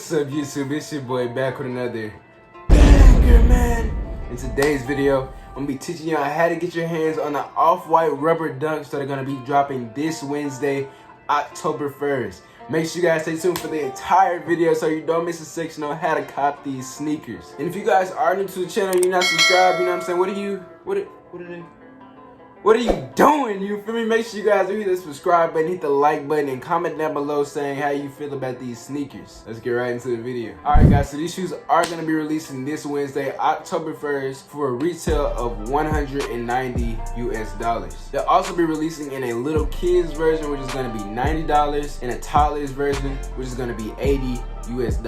What's up YouTube, it's your boy back with another banger, man. In today's video, I'm gonna be teaching y'all how to get your hands on the off-white rubber dunks that are gonna be dropping this Wednesday, October 1st. Make sure you guys stay tuned for the entire video so you don't miss a section on how to cop these sneakers. And if you guys are new to the channel, you're not subscribed, you know what I'm saying? What are you doing? You feel me? Make sure you guys hit the subscribe button, hit the like button, and comment down below saying how you feel about these sneakers. Let's get right into the video. Alright guys, so these shoes are going to be releasing this Wednesday, October 1st for a retail of $190 US. They'll also be releasing in a little kids version, which is going to be $90, and a toddler's version, which is going to be $80 US.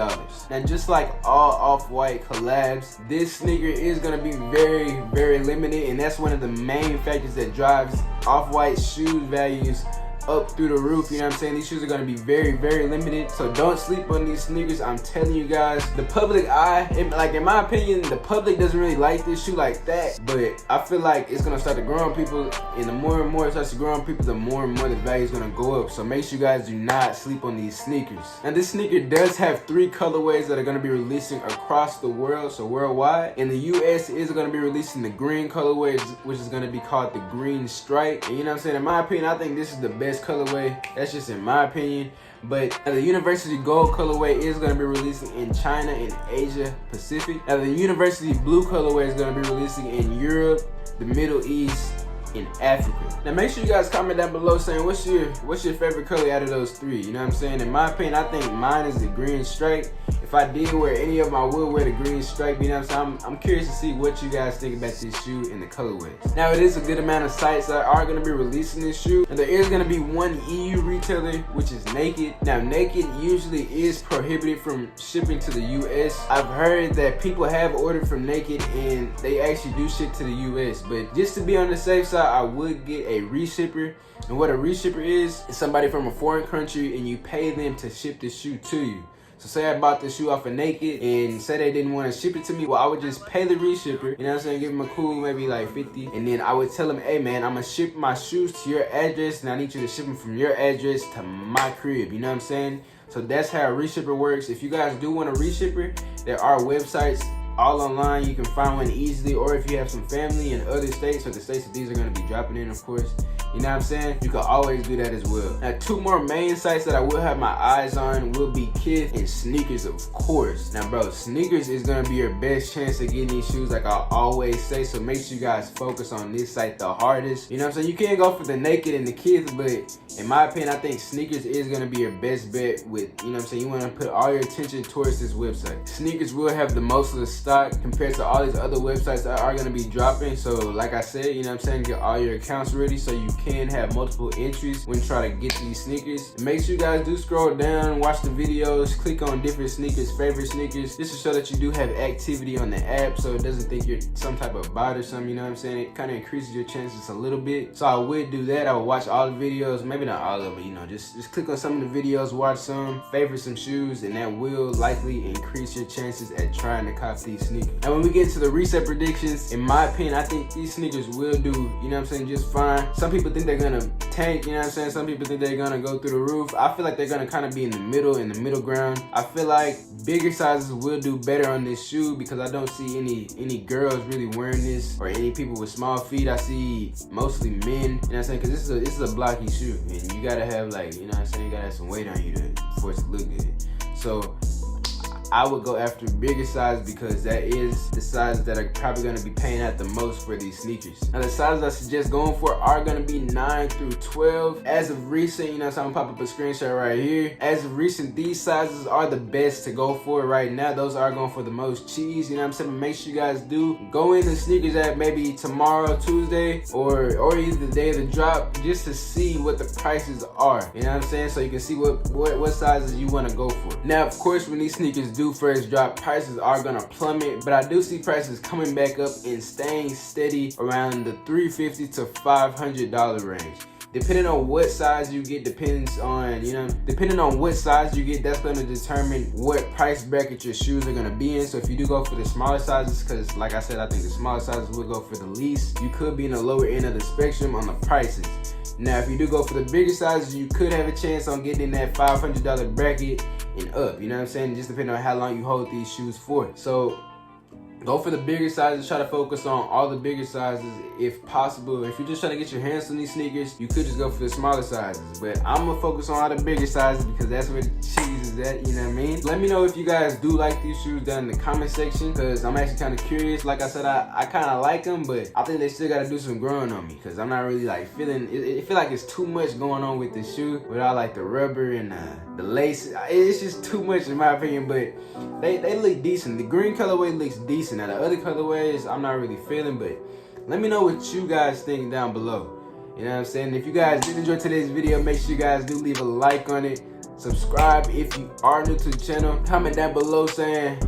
Now, just like all off-white collabs, this sneaker is going to be very limited, and that's one of the main factors that drives off-white shoe values up through the roof. You know what I'm saying? These shoes are going to be very limited, so don't sleep on these sneakers. I'm telling you guys, the public eye, in my opinion, the public doesn't really like this shoe like that, but I feel like it's going to start to grow on people, and the more and more it starts to grow on people, the more and more the value is going to go up. So make sure you guys do not sleep on these sneakers. Now, this sneaker does have 3 colorways that are going to be releasing across the world, so worldwide. In the US, is going to be releasing the green colorway, which is going to be called the green stripe. And you know what I'm saying? In my opinion, I think this is the best colorway. That's just in my opinion. But the University Gold colorway is going to be releasing in China and Asia Pacific. Now, the University Blue colorway is going to be releasing in Europe, the Middle East, in Africa. Now make sure you guys comment down below saying what's your favorite color out of those 3. You know what I'm saying? In my opinion, I think mine is the green stripe. If I did wear any of them, I would wear the green stripe. You know what I'm saying? I'm curious to see what you guys think about this shoe and the colorways. Now, it is a good amount of sites that are going to be releasing this shoe, and there is going to be one EU retailer, which is Naked. Now, Naked usually is prohibited from shipping to the US. I've heard that people have ordered from Naked and they actually do ship to the US, but just to be on the safe side, I would get a reshipper. And what a reshipper is somebody from a foreign country and you pay them to ship the shoe to you. So say I bought the shoe off of Naked and say they didn't want to ship it to me, well, I would just pay the reshipper, you know what I'm saying, give them a cool maybe like 50, and then I would tell them, hey man, I'm gonna ship my shoes to your address and I need you to ship them from your address to my crib, you know what I'm saying? So that's how a reshipper works. If you guys do want a reshipper, there are websites all online. You can find one easily, or if you have some family in other states, or the states that these are going to be dropping in, of course, you know what I'm saying, you can always do that as well. Now, 2 more main sites that I will have my eyes on will be Kith and Sneakers, of course. Now bro, Sneakers is going to be your best chance of getting these shoes, like I always say, so make sure you guys focus on this site the hardest. You know what I'm saying? You can't go for the Naked and the Kith, but in my opinion, I think Sneakers is going to be your best bet with, you know what I'm saying, you want to put all your attention towards this website. Sneakers will have the most of the stock compared to all these other websites that are going to be dropping. So like I said, you know what I'm saying, get all your accounts ready so you can have multiple entries when you try to get these sneakers. And make sure you guys do scroll down, watch the videos, click on different sneakers, favorite sneakers. This will show that you do have activity on the app, so it doesn't think you're some type of bot or something, you know what I'm saying? It kind of increases your chances a little bit. So I would do that. I would watch all the videos, maybe not all of them, you know, just click on some of the videos, watch some, favorite some shoes, and that will likely increase your chances at trying to cop these sneakers. And when we get to the Resale Predictions, in my opinion, I think these sneakers will do, you know what I'm saying, just fine. Some people think they're gonna tank, you know what I'm saying? Some people think they're gonna go through the roof. I feel like they're gonna kind of be in the middle ground. I feel like bigger sizes will do better on this shoe because I don't see any girls really wearing this, or any people with small feet. I see mostly men, you know what I'm saying? Because this is a blocky shoe, and you gotta have, like, you know what I'm saying, you gotta have some weight on you for it to look good. So I would go after bigger size because that is the sizes that are probably going to be paying out the most for these sneakers. Now, the sizes I suggest going for are going to be 9 through 12. As of recent, you know, so I'm going to pop up a screenshot right here. As of recent, these sizes are the best to go for right now. Those are going for the most cheese, you know what I'm saying? But make sure you guys do go in the sneakers app maybe tomorrow, Tuesday, or either the day of the drop, just to see what the prices are, you know what I'm saying? So you can see what sizes you want to go for. Now, of course, when these sneakers do first drop, prices are gonna plummet, but I do see prices coming back up and staying steady around the $350 to $500 range. Depending on what size you get, depending on what size you get, that's going to determine what price bracket your shoes are going to be in. So if you do go for the smaller sizes, because like I said, I think the smaller sizes will go for the least, you could be in the lower end of the spectrum on the prices. Now, if you do go for the bigger sizes, you could have a chance on getting in that $500 bracket and up, you know what I'm saying? Just depending on how long you hold these shoes for. So go for the bigger sizes. Try to focus on all the bigger sizes if possible. If you're just trying to get your hands on these sneakers, you could just go for the smaller sizes. But I'm gonna focus on all the bigger sizes because that's where the cheese is at, you know what I mean? Let me know if you guys do like these shoes down in the comment section, because I'm actually kind of curious. Like I said, I kind of like them, but I think they still gotta do some growing on me because I'm not really like feeling it. Feel like it's too much going on with the shoe without like the rubber and the lace. It's just too much in my opinion, but they look decent. The green colorway looks decent. Now the other colorways I'm not really feeling, but let me know what you guys think down below. You know what I'm saying? If you guys did enjoy today's video, make sure you guys do leave a like on it. Subscribe if you are new to the channel. Comment down below saying,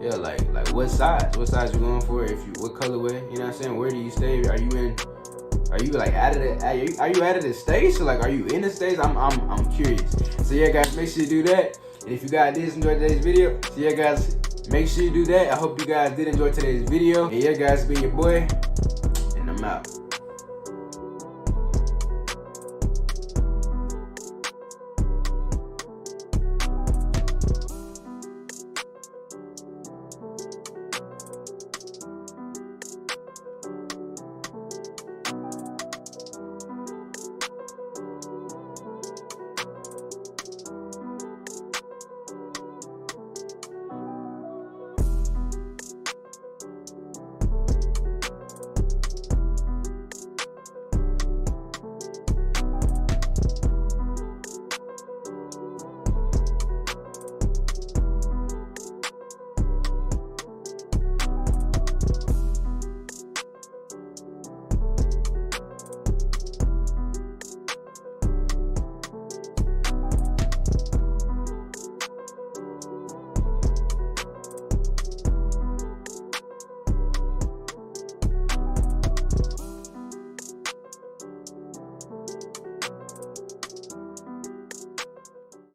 yeah, like what size you going for, what colorway, you know what I'm saying? Where do you stay? Are you like out of the States, or like are you in the States? I'm curious. So yeah guys, make sure you do that. And if you guys did enjoy today's video, so yeah guys, make sure you do that. I hope you guys did enjoy today's video. And yeah guys, it's been your boy, and I'm out.